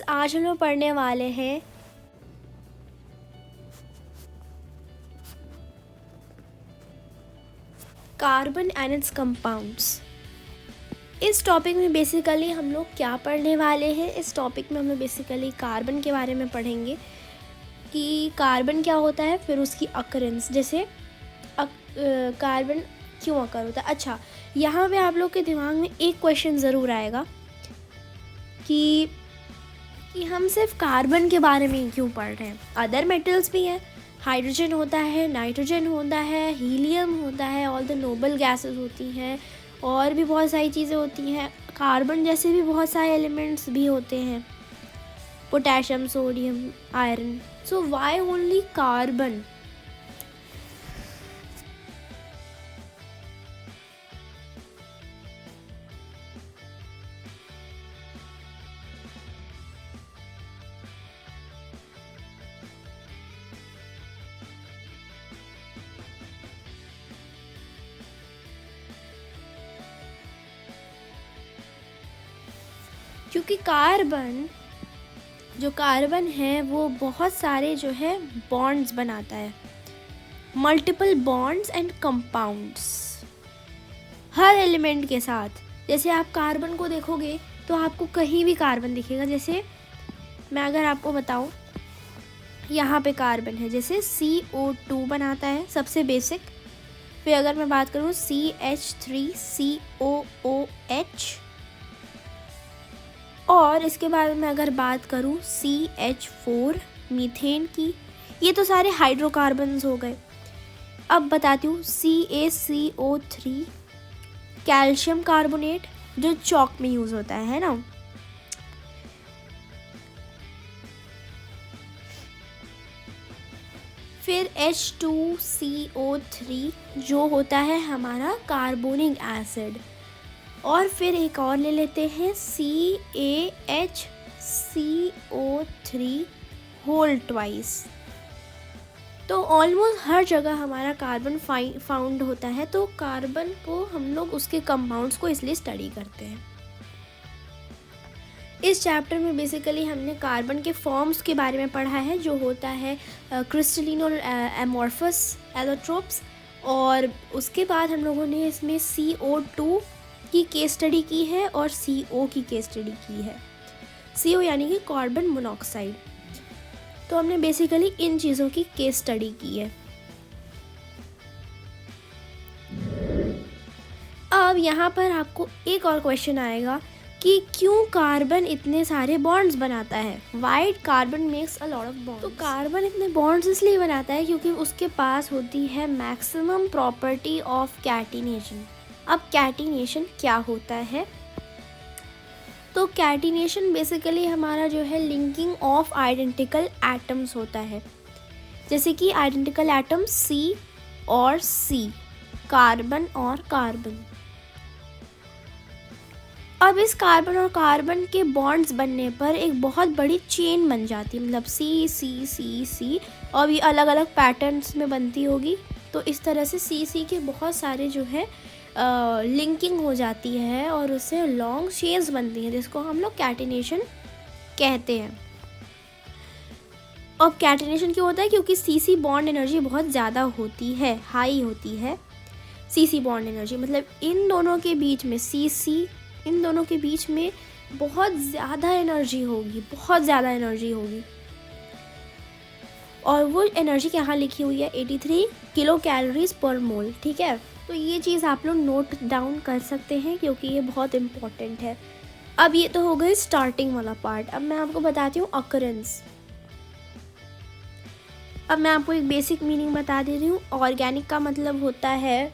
आज हम लोग पढ़ने वाले हैं कार्बन एंड इट्स कंपाउंड्स। इस टॉपिक में बेसिकली हम लोग क्या पढ़ने वाले हैं, इस टॉपिक में हम लोग बेसिकली कार्बन के बारे में पढ़ेंगे कि कार्बन क्या होता है, फिर उसकी अकरेंस, जैसे कार्बन क्यों अकर होता है। अच्छा, यहाँ पे आप लोग के दिमाग में एक क्वेश्चन ज़रूर आएगा कि हम सिर्फ कार्बन के बारे में क्यों पढ़ रहे हैं, अदर मेटल्स भी हैं, हाइड्रोजन होता है, नाइट्रोजन होता है, हीलियम होता है, ऑल द नोबल गैसेस होती हैं, और भी बहुत सारी चीज़ें होती हैं, कार्बन जैसे भी बहुत सारे एलिमेंट्स भी होते हैं, potassium, sodium, iron. So why only carbon? क्योंकि कार्बन है वो बहुत सारे जो है बॉन्ड्स बनाता है, multiple bonds and compounds her element के साथ। जैसे आप कार्बन को देखोगे तो आपको कहीं भी कार्बन दिखेगा। जैसे मैं अगर आपको बताऊं, यहाँ पे कार्बन है, जैसे CO2 बनाता है सबसे बेसिक। फिर अगर मैं बात करूँ CH3COOH, और इसके बाद मैं अगर बात करूँ CH4 मीथेन की, ये तो सारे हाइड्रोकार्बन्स हो गए। अब बताती हूँ CaCO3 कैल्शियम कार्बोनेट, जो चौक में यूज़ होता है ना। फिर H2CO3 जो होता है हमारा कार्बोनिक एसिड, और फिर एक और ले लेते हैं CaHCO3 होल ट्वाइस। तो ऑलमोस्ट हर जगह हमारा कार्बन फाउंड होता है। तो कार्बन को हम लोग उसके कंपाउंड्स को इसलिए स्टडी करते हैं। इस चैप्टर में बेसिकली हमने कार्बन के फॉर्म्स के बारे में पढ़ा है, जो होता है क्रिस्टलिन और एमॉर्फस एलोट्रोप्स। और उसके बाद हम लोगों ने इसमें CO2 की केस स्टडी की है और CO की केस स्टडी की है। CO यानी कि कार्बन मोनोऑक्साइड। तो हमने बेसिकली इन चीज़ों की केस स्टडी की है। अब यहाँ पर आपको एक और क्वेश्चन आएगा कि क्यों कार्बन इतने सारे बॉन्ड्स बनाता है, why carbon makes a lot of bonds. तो कार्बन इतने बॉन्ड्स इसलिए बनाता है क्योंकि उसके पास होती है मैक्सिमम प्रॉपर्टी ऑफ कैटिनेशन। अब कैटिनेशन क्या होता है? तो कैटिनेशन बेसिकली हमारा जो है लिंकिंग ऑफ आइडेंटिकल एटम्स होता है। जैसे कि आइडेंटिकल एटम C और C, कार्बन और कार्बन। अब इस कार्बन और कार्बन के बॉन्ड्स बनने पर एक बहुत बड़ी चेन बन जाती है, मतलब C और ये अलग अलग पैटर्न्स में बनती होगी। तो इस तरह से C के बहुत सारे जो है लिंकिंग हो जाती है और उससे लॉन्ग चेन्स बनती हैं, जिसको हम लोग कैटिनेशन कहते हैं। अब कैटिनेशन क्यों होता है? क्योंकि CC बॉन्ड एनर्जी बहुत ज़्यादा होती है, हाई होती है CC बॉन्ड एनर्जी। मतलब इन दोनों के बीच में इन दोनों के बीच में बहुत ज़्यादा एनर्जी होगी, बहुत ज़्यादा एनर्जी होगी। और वो एनर्जी यहाँ लिखी हुई है 83 किलो कैलोरीज पर मोल। ठीक है, तो ये चीज़ आप लोग नोट डाउन कर सकते हैं क्योंकि ये बहुत इम्पॉर्टेंट है। अब ये तो हो गई स्टार्टिंग वाला पार्ट। अब मैं आपको बताती हूँ अकरेंस। अब मैं आपको एक बेसिक मीनिंग बता दे रही हूँ। ऑर्गेनिक का मतलब होता है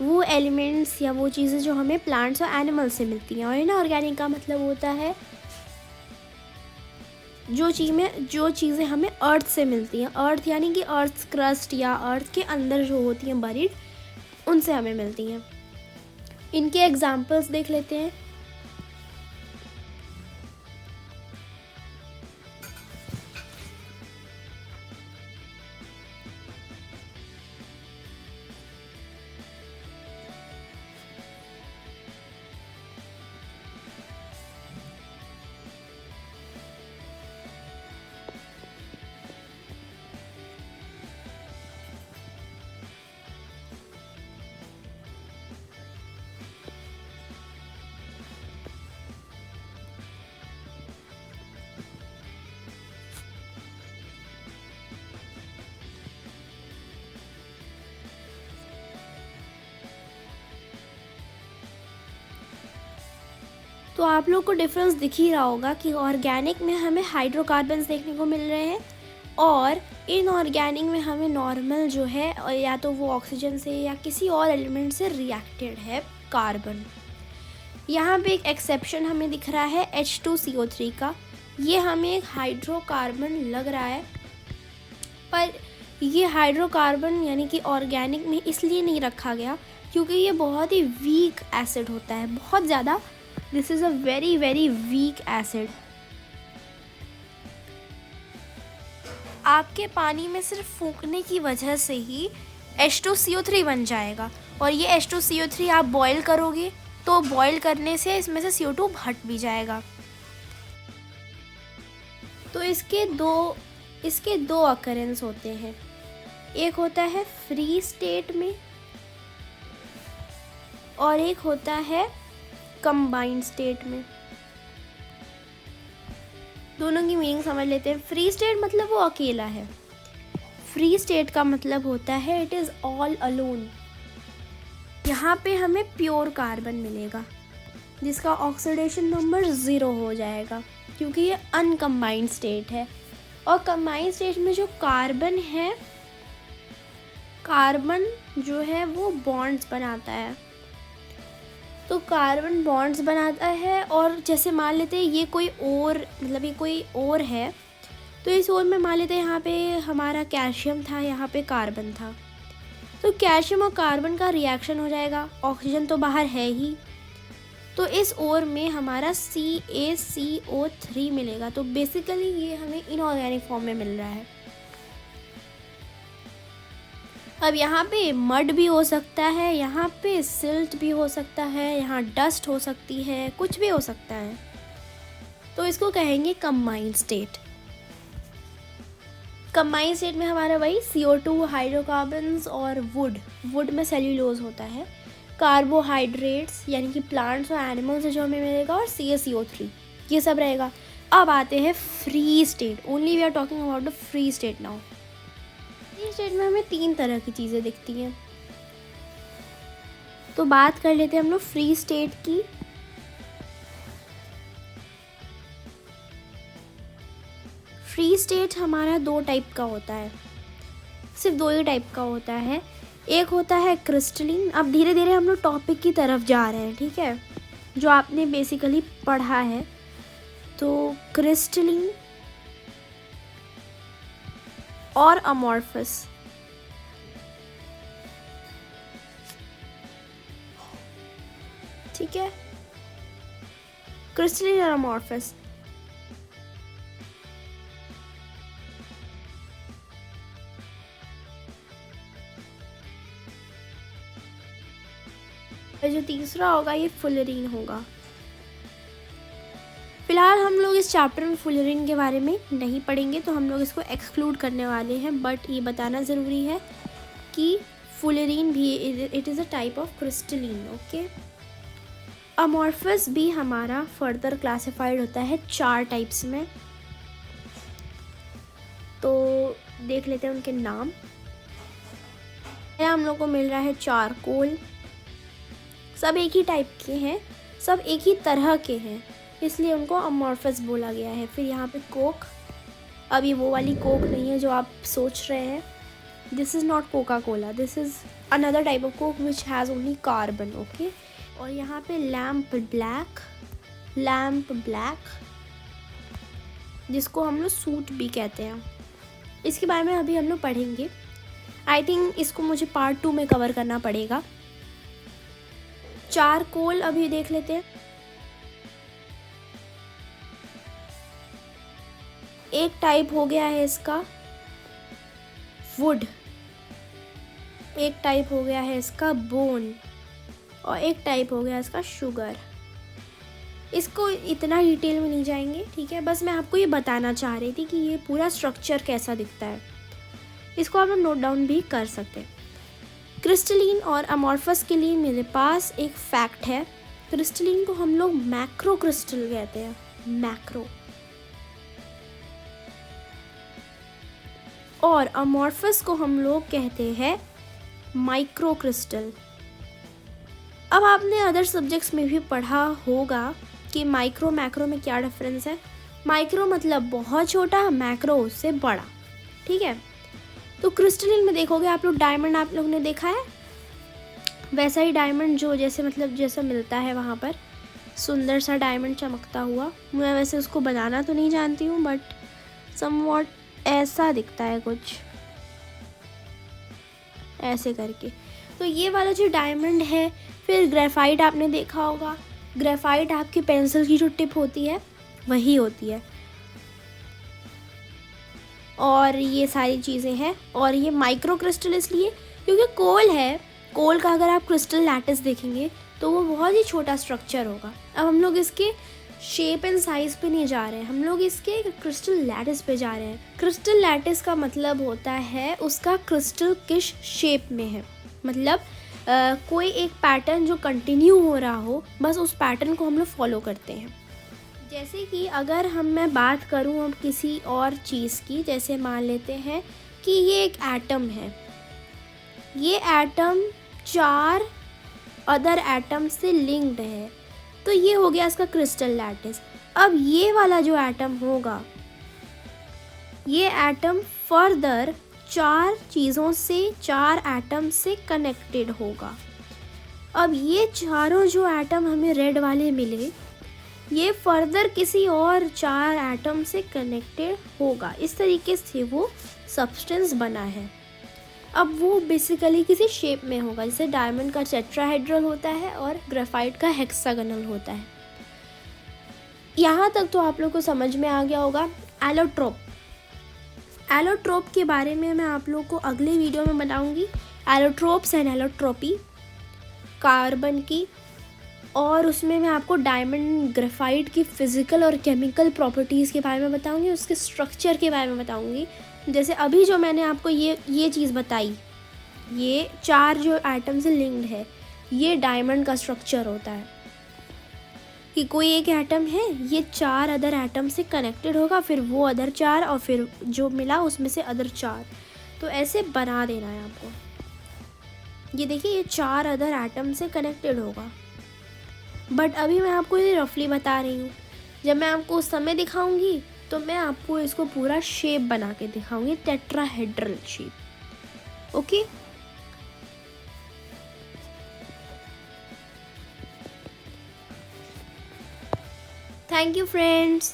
वो एलिमेंट्स या वो चीज़ें जो हमें प्लांट्स और एनिमल्स से मिलती हैं। और इनऑर्गेनिक का मतलब होता है जो चीज़ें हमें अर्थ से मिलती हैं। अर्थ यानी कि अर्थ क्रस्ट या अर्थ के अंदर जो होती हैं बरीड, उनसे हमें मिलती हैं। इनके एग्जाम्पल्स देख लेते हैं। तो आप लोग को डिफरेंस दिख ही रहा होगा कि ऑर्गेनिक में हमें हाइड्रोकार्बन्स देखने को मिल रहे हैं और इनऑर्गेनिक में हमें नॉर्मल जो है या तो वो ऑक्सीजन से या किसी और एलिमेंट से रिएक्टेड है कार्बन। यहाँ पे एक एक्सेप्शन हमें दिख रहा है H2CO3 का। ये हमें एक हाइड्रोकार्बन लग रहा है, पर ये हाइड्रोकार्बन यानी कि ऑर्गेनिक में इसलिए नहीं रखा गया क्योंकि ये बहुत ही वीक एसिड होता है, बहुत ज़्यादा। This is a very very weak acid. आपके पानी में सिर्फ फूंकने की वजह से ही H2CO3 बन जाएगा और ये H2CO3 आप बॉयल करोगे तो बॉयल करने से इसमें से CO2 हट भी जाएगा। तो इसके दो अकरेंस होते हैं। एक होता है फ्री स्टेट में और एक होता है कंबाइंड स्टेट में। दोनों की मीनिंग समझ लेते हैं। फ्री स्टेट मतलब वो अकेला है। फ्री स्टेट का मतलब होता है इट इज़ ऑल अलोन। यहाँ पे हमें प्योर कार्बन मिलेगा जिसका ऑक्सीडेशन नंबर 0 हो जाएगा क्योंकि ये अनकम्बाइंड स्टेट है। और कंबाइंड स्टेट में जो कार्बन है, कार्बन जो है वो बॉन्ड्स बनाता है। तो कार्बन बॉन्ड्स बनाता है और जैसे मान लेते हैं ये कोई और है, तो इस और में मान लेते हैं यहाँ पे हमारा कैल्शियम था, यहाँ पे कार्बन था। तो कैल्शियम और कार्बन का रिएक्शन हो जाएगा, ऑक्सीजन तो बाहर है ही, तो इस और में हमारा CaCO3 मिलेगा। तो बेसिकली ये हमें इनऑर्गेनिक फॉर्म में मिल रहा है। अब यहाँ पे मड भी हो सकता है, यहाँ पे सिल्ट भी हो सकता है, यहाँ डस्ट हो सकती है, कुछ भी हो सकता है। तो इसको कहेंगे कंबाइंड स्टेट। कंबाइंड स्टेट में हमारा वही CO2, हाइड्रोकार्बन्स और वुड में सेल्यूलोज होता है, कार्बोहाइड्रेट्स यानी कि प्लांट्स और एनिमल्स से जो हमें मिलेगा, और CaCO3 ये सब रहेगा। अब आते हैं free state. Only we are talking about the free state now. Free state में हमें 3 तरह की चीज़ें दिखती हैं। तो बात कर लेते हैं हम लोग फ्री स्टेट की। फ्री स्टेट हमारा 2 टाइप का होता है, सिर्फ 2 ही टाइप का होता है। एक होता है क्रिस्टलिन। अब धीरे धीरे हम लोग टॉपिक की तरफ जा रहे हैं, ठीक है, जो आपने बेसिकली पढ़ा है। तो क्रिस्टलिन और अमॉर्फस। ठीक है, क्रिस्टलिन और अमॉर्फस। जो तीसरा होगा ये फुलरीन होगा। फिलहाल हम लोग इस चैप्टर में फुलरीन के बारे में नहीं पढ़ेंगे, तो हम लोग इसको एक्सक्लूड करने वाले हैं। बट ये बताना ज़रूरी है कि फुलरीन भी it is a type of crystalline. Okay, amorphous भी हमारा फर्दर क्लासिफाइड होता है 4 टाइप्स में। तो देख लेते हैं उनके नाम। हम लोग को मिल रहा है चारकोल। सब एक ही टाइप के हैं, सब एक ही तरह के हैं, इसलिए उनको अमॉर्फस बोला गया है। फिर यहाँ पे कोक। अब ये वो वाली कोक नहीं है जो आप सोच रहे हैं। This is not Coca Cola, this is another type of Coke which has only carbon. Okay, और यहाँ पे लैम्प ब्लैक, जिसको हम लोग सूट भी कहते हैं। इसके बारे में अभी हम लोग पढ़ेंगे। आई थिंक इसको मुझे पार्ट 2 में कवर करना पड़ेगा। चारकोल अभी देख लेते हैं। एक टाइप हो गया है इसका वुड, एक टाइप हो गया है इसका बोन, और एक टाइप हो गया इसका शुगर। इसको इतना डिटेल में नहीं जाएंगे, ठीक है, बस मैं आपको ये बताना चाह रही थी कि ये पूरा स्ट्रक्चर कैसा दिखता है। इसको आप नोट डाउन भी कर सकते हैं। क्रिस्टलिन और अमॉर्फस के लिए मेरे पास एक फैक्ट है। क्रिस्टलिन को हम लोग मैक्रो क्रिस्टल कहते हैं, मैक्रो, और अमॉर्फस को हम लोग कहते हैं माइक्रो क्रिस्टल। अब आपने अदर सब्जेक्ट्स में भी पढ़ा होगा कि माइक्रो मैक्रो में क्या डिफरेंस है। माइक्रो मतलब बहुत छोटा, मैक्रो उससे बड़ा, ठीक है। तो क्रिस्टलिन में देखोगे आप लोग, डायमंड आप लोग ने देखा है, वैसा ही डायमंड जो जैसे मतलब जैसा मिलता है वहाँ पर, सुंदर सा डायमंड चमकता हुआ। मैं वैसे उसको बनाना तो नहीं जानती हूँ, बट समवॉट ऐसा दिखता है कुछ ऐसे करके। तो ये वाला जो डायमंड है। फिर ग्रेफाइट आपने देखा होगा, ग्रेफाइट आपकी पेंसिल की जो टिप होती है वही होती है। और ये सारी चीज़ें हैं। और ये माइक्रो क्रिस्टल इसलिए क्योंकि कोल है, कोल का अगर आप क्रिस्टल लैटिस देखेंगे तो वो बहुत ही छोटा स्ट्रक्चर होगा। अब हम लोग इसके शेप एंड साइज पे नहीं जा रहे हैं, हम लोग इसके क्रिस्टल लैटिस पे जा रहे हैं। क्रिस्टल लैटिस का मतलब होता है उसका क्रिस्टल किस शेप में है, मतलब कोई एक पैटर्न जो कंटिन्यू हो रहा हो, बस उस पैटर्न को हम लोग फॉलो करते हैं। जैसे कि अगर मैं बात करूं अब किसी और चीज़ की, जैसे मान लेते हैं कि ये एक एटम है, ये एटम 4 अदर एटम से लिंक्ड है, तो ये हो गया इसका क्रिस्टल लैटिस। अब ये वाला जो एटम होगा, ये एटम फर्दर 4 चीज़ों से, 4 एटम से कनेक्टेड होगा। अब ये चारों जो एटम हमें रेड वाले मिले, ये फर्दर किसी और 4 एटम से कनेक्टेड होगा। इस तरीके से वो सब्सटेंस बना है। अब वो बेसिकली किसी शेप में होगा, जैसे डायमंड का टेट्राहेड्रल होता है और ग्रेफाइट का हेक्सागोनल होता है। यहाँ तक तो आप लोग को समझ में आ गया होगा। एलोट्रोप, एलोट्रोप के बारे में मैं आप लोग को अगले वीडियो में बताऊँगी। एलोट्रोप्स एंड एलोट्रोपी कार्बन की, और उसमें मैं आपको डायमंड ग्रेफाइट की फ़िज़िकल और केमिकल प्रॉपर्टीज़ के बारे में बताऊंगी, उसके स्ट्रक्चर के बारे में बताऊंगी। जैसे अभी जो मैंने आपको ये चीज़ बताई, ये 4 जो एटम से लिंक्ड है, ये डायमंड का स्ट्रक्चर होता है कि कोई एक एटम है, ये 4 अदर एटम से कनेक्टेड होगा, फिर वो अदर 4 और फिर जो मिला उसमें से अदर 4, तो ऐसे बना देना है आपको। ये देखिए, ये 4 अदर एटम से कनेक्टेड होगा। बट अभी मैं आपको ये रफली बता रही हूँ, जब मैं आपको उस समय दिखाऊंगी तो मैं आपको इसको पूरा शेप बना के दिखाऊंगी, tetrahedral shape. Okay, thank you friends.